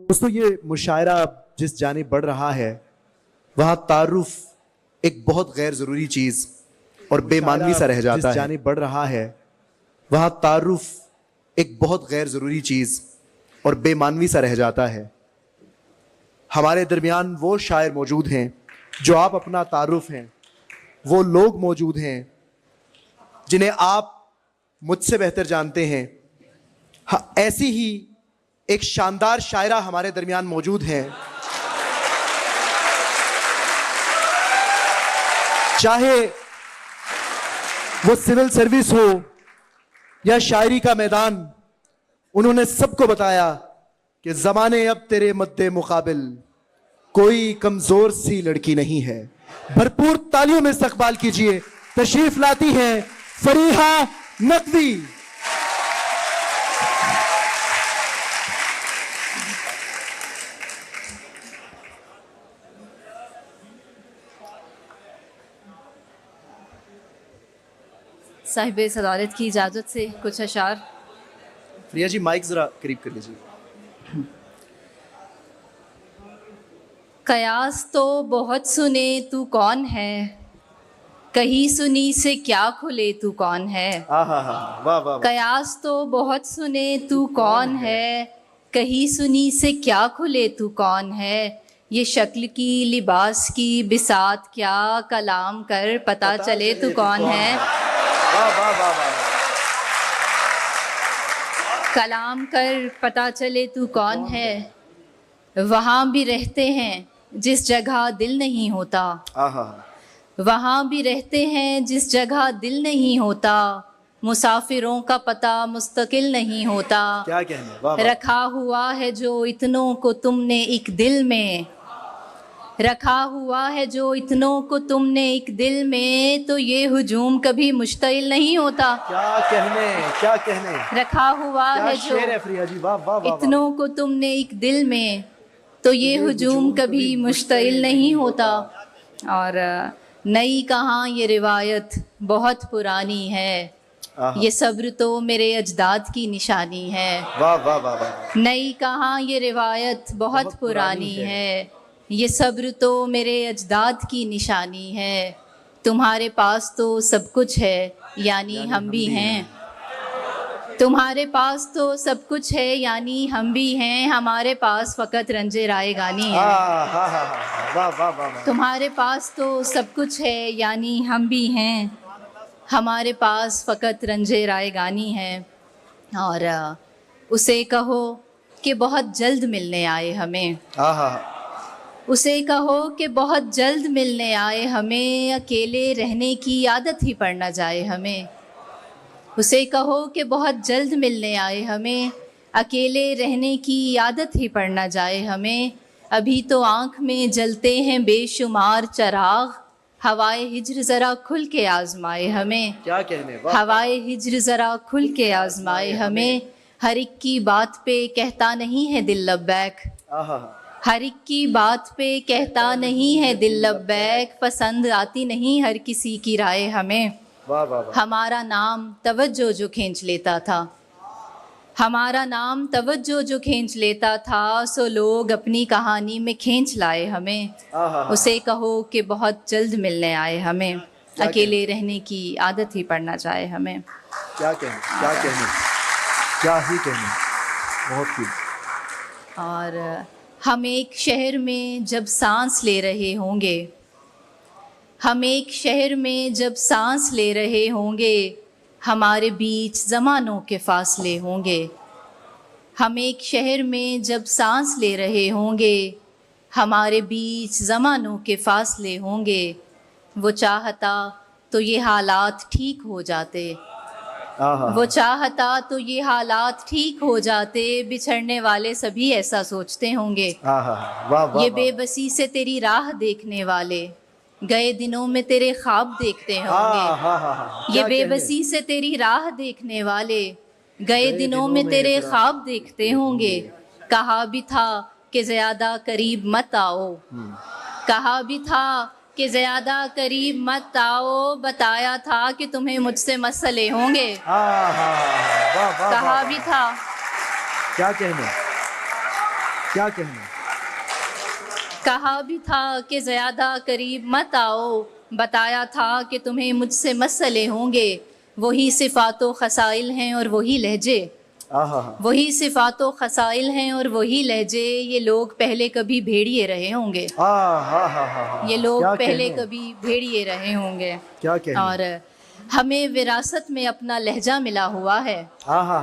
दोस्तों, ये मुशायरा जिस जानिब बढ़ रहा है वहाँ तारुफ एक बहुत गैर ज़रूरी चीज़ और बेमानवी सा रह जाता है। जानिब बढ़ रहा है वहाँ तारुफ एक बहुत गैर ज़रूरी चीज़ और बेमानवी सा रह जाता है। हमारे दरमियान वो शायर मौजूद हैं जो आप अपना तारुफ हैं, वो लोग मौजूद हैं जिन्हें आप मुझसे बेहतर जानते हैं। हाँ, ऐसी ही एक शानदार शायरा हमारे दरमियान मौजूद हैं। चाहे वो सिविल सर्विस हो या शायरी का मैदान, उन्होंने सबको बताया कि ज़माने अब तेरे मद्दे मुकाबिल कोई कमज़ोर सी लड़की नहीं है। भरपूर तालियों में इस्तकबाल कीजिए, तशरीफ लाती हैं फरीहा नकवी। साहिब सदारत की इजाज़त से कुछ अशार। प्रिया जी, माइक ज़रा करीब कर लीजिए। कयास तो बहुत सुने तू कौन है, कहीं सुनी से क्या खुले तू कौन है। वाह वाह। कयास तो बहुत सुने तू कौन है, कहीं सुनी से क्या खुले तू कौन है। ये शक्ल की लिबास की बिसात क्या, कलाम कर पता चले तू कौन है। कलाम कर पता चले तू कौन है। वहाँ भी रहते हैं जिस जगह दिल नहीं होता, वहाँ भी रहते हैं जिस जगह दिल नहीं होता। मुसाफिरों का पता मुस्तकिल नहीं होता। क्या कहने, वाह वाह। रखा हुआ है जो इतनों को तुमने एक दिल में, रखा हुआ है जो इतनों को तुमने एक दिल में, तो ये हुजूम कभी मुश्तिल नहीं होता। क्या कहने, क्या कहने। रखा हुआ है जो इतनों को तुमने एक दिल में, तो ये हुजूम कभी मुश्तिल नहीं होता। और नई कहाँ ये रिवायत बहुत पुरानी है, ये सब्र तो मेरे अजदाद की निशानी है। वाह वाह वाह। नई कहाँ ये रिवायत बहुत पुरानी है, ये सब्र तो मेरे अजदाद की निशानी है। तुम्हारे पास तो सब कुछ है यानी हम भी हैं, तुम्हारे पास तो सब कुछ है यानी हम भी हैं। हमारे पास फ़कत रंजे राय गानी है। तुम्हारे पास तो सब कुछ है यानी हम भी हैं, हमारे पास फ़कत रंजे राय गानी है। और उसे कहो कि बहुत जल्द मिलने आए हमें, उसे कहो कि बहुत जल्द मिलने आए हमें। अकेले रहने की आदत ही पड़ ना जाए हमें। उसे कहो कि बहुत जल्द मिलने आए हमें, अकेले रहने की आदत ही पड़ ना जाए हमें। अभी तो आँख में जलते हैं बेशुमार चराग, हवाए हिज्र ज़रा खुल के आज़माए हमें। क्या कहने, हवाए हिज्र ज़रा खुल के आज़माए हमें। हर एक की बात पे कहता नहीं है दिल लब्बैक, हर एक की बात पे कहता नहीं है दिल लब्बैक। पसंद आती नहीं हर किसी की राय हमें। हमारा नाम तवज्जो जो खींच लेता था, हमारा नाम तवज्जो जो खींच लेता था, सो लोग अपनी कहानी में खींच लाए हमें। उसे कहो कि बहुत जल्द मिलने आए हमें, अकेले रहने की आदत ही पड़ना चाहे हमें। क्या कहने, क्या कहने, क्या ही कहने, बहुत ही। और हम एक शहर में जब सांस ले रहे होंगे, हम एक शहर में जब सांस ले रहे होंगे, हमारे बीच ज़मानों के फासले होंगे। हम एक शहर में जब सांस ले रहे होंगे, हमारे बीच ज़मानों के फासले होंगे। वो चाहता तो ये हालात ठीक हो जाते, वो चाहता तो ये हालात ठीक हो जाते। बिछड़ने वाले सभी ऐसा सोचते होंगे। ये बेबसी से तेरी राह देखने वाले गए दिनों में तेरे ख्वाब देखते होंगे। ये बेबसी से तेरी राह देखने वाले गए दिनों में तेरे ख्वाब देखते होंगे। कहा भी था कि ज़्यादा करीब मत आओ, कहा भी था कि ज़्यादा करीब मत आओ, बताया था कि तुम्हें मुझसे मसले होंगे। कहा भी था, क्या कहने, क्या कहने? कहा भी था कि ज़्यादा करीब मत आओ, बताया था कि तुम्हें मुझसे मसले होंगे। वही सिफ़ातो खसाइल हैं और वही लहजे, आहा, वही सिफ़ातो खसाइल हैं और वही लहजे। ये लोग पहले कभी भेड़िए रहे होंगे, आहा, ये लोग क्या पहले कहने? कभी भेड़िए रहे होंगे। क्या कहने? और हमें विरासत में अपना लहजा मिला हुआ है, आहा,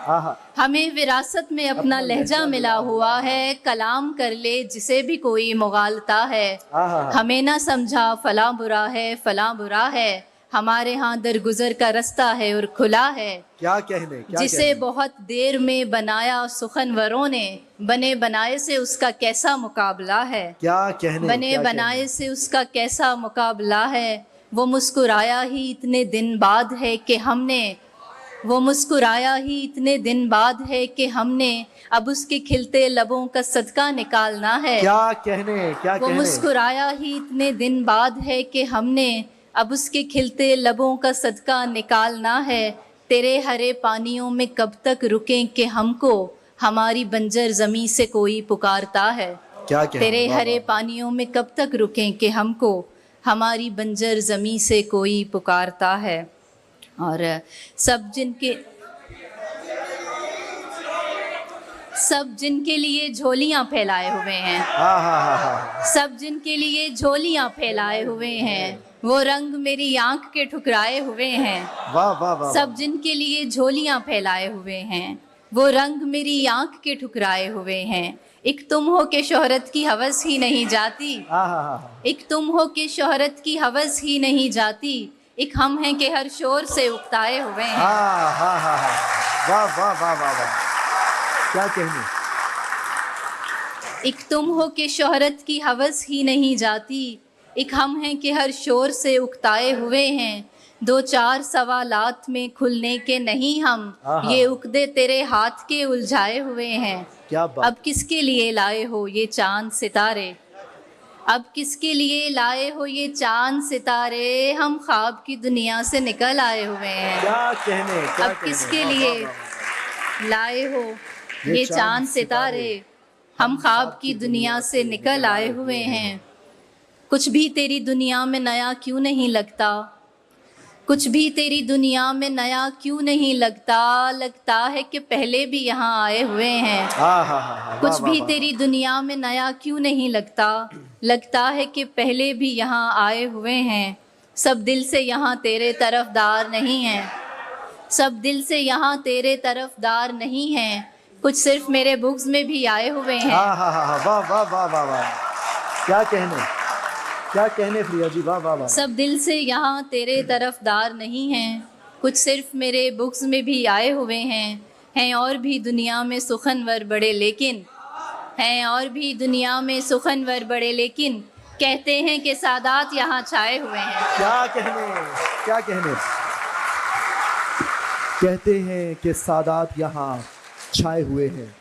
आहा, हमें विरासत में अपना लहजा मिला हुआ है। कलाम कर ले जिसे भी कोई मुगालता है, आहा, हमें ना समझा फला बुरा है, फला बुरा है। हमारे यहाँ दरगुजर का रास्ता है और खुला है। क्या कहने? क्या जिसे कहने? बहुत देर में बनाया सुखनवरों ने, बने बनाए से उसका कैसा मुकाबला है। क्या कहने? बने क्या बनाए कहने? से उसका कैसा मुकाबला है। वो मुस्कुराया ही इतने दिन बाद है कि हमने, वो मुस्कुराया ही इतने दिन बाद है कि हमने, अब उसके खिलते लबों का सदका निकालना है। क्या कहने? क्या वो कहने? मुस्कुराया ही इतने दिन बाद है कि हमने, अब उसके खिलते लबों का सदका निकालना है। तेरे हरे पानियों में कब तक रुकें कि हमको हमारी बंजर ज़मीं से कोई पुकारता है। क्या कहने? तेरे वाह, हरे वाह। पानियों में कब तक रुकें कि हमको हमारी बंजर ज़मीं से कोई पुकारता है। और सब जिनके लिए झोलियां फैलाए हुए हैं, आहा, सब जिनके लिए झोलियां फैलाए हुए हैं, वो रंग मेरी आंख के ठुकराए हुए हैं। वाह वाह वाह। सब जिनके लिए झोलियां फैलाए हुए हैं, वो रंग मेरी आंख के ठुकराए हुए हैं। एक तुम हो के शोहरत की हवस ही नहीं जाती, आहा, एक तुम हो के शोहरत की हवस ही नहीं जाती। एक हम हैं कि हर शोर से उकताए हुए हैं। आहा, वाह वाह वाह वाह वाह। क्या कहने? एक तुम हो के शोहरत की हवस ही नहीं जाती। एक हम हैं कि हर शोर से उकताए हुए हैं। दो चार सवालात में खुलने के नहीं हम, आहा। ये उकदे तेरे हाथ के उलझाए हुए हैं। क्या बात। अब किसके लिए लाए हो ये चांद सितारे, अब किसके लिए लाए हो ये चांद सितारे। हम ख्वाब की दुनिया से निकल आए हुए हैं। क्या कहने? क्या अब कहने? किसके वाह, लिए वाह, वाह, लाए हो ये ये चांद चांद सितारे। हम ख्वाब की दुनिया से निकल आए हुए हैं। कुछ भी तेरी दुनिया में नया क्यों नहीं लगता, कुछ भी तेरी दुनिया में नया क्यों नहीं लगता। लगता है कि पहले भी यहाँ आए हुए हैं। आहा, कुछ भी तेरी दुनिया में नया क्यों नहीं लगता। लगता है कि पहले भी यहाँ आए हुए हैं। सब दिल से यहाँ तेरे तरफदार नहीं हैं, सब दिल से यहाँ तेरे तरफदार नहीं हैं। कुछ सिर्फ मेरे बुग्ज में भी आए हुए हैं। आहा, वाह वाह वाह वाह वाह। क्या कहने? क्या कहने प्रिया जी? वाह वाह वाह। सब दिल से यहाँ तेरे तरफदार नहीं हैं। कुछ सिर्फ मेरे बुक्स में भी आए हुए हैं और भी दुनिया में सुखनवर बड़े लेकिन, हैं और भी दुनिया में सुखनवर बड़े लेकिन। कहते हैं कि सादात यहाँ छाए हुए हैं। क्या कहने? क्या कहने? कहते हैं कि सादात यहाँ छाए हुए हैं।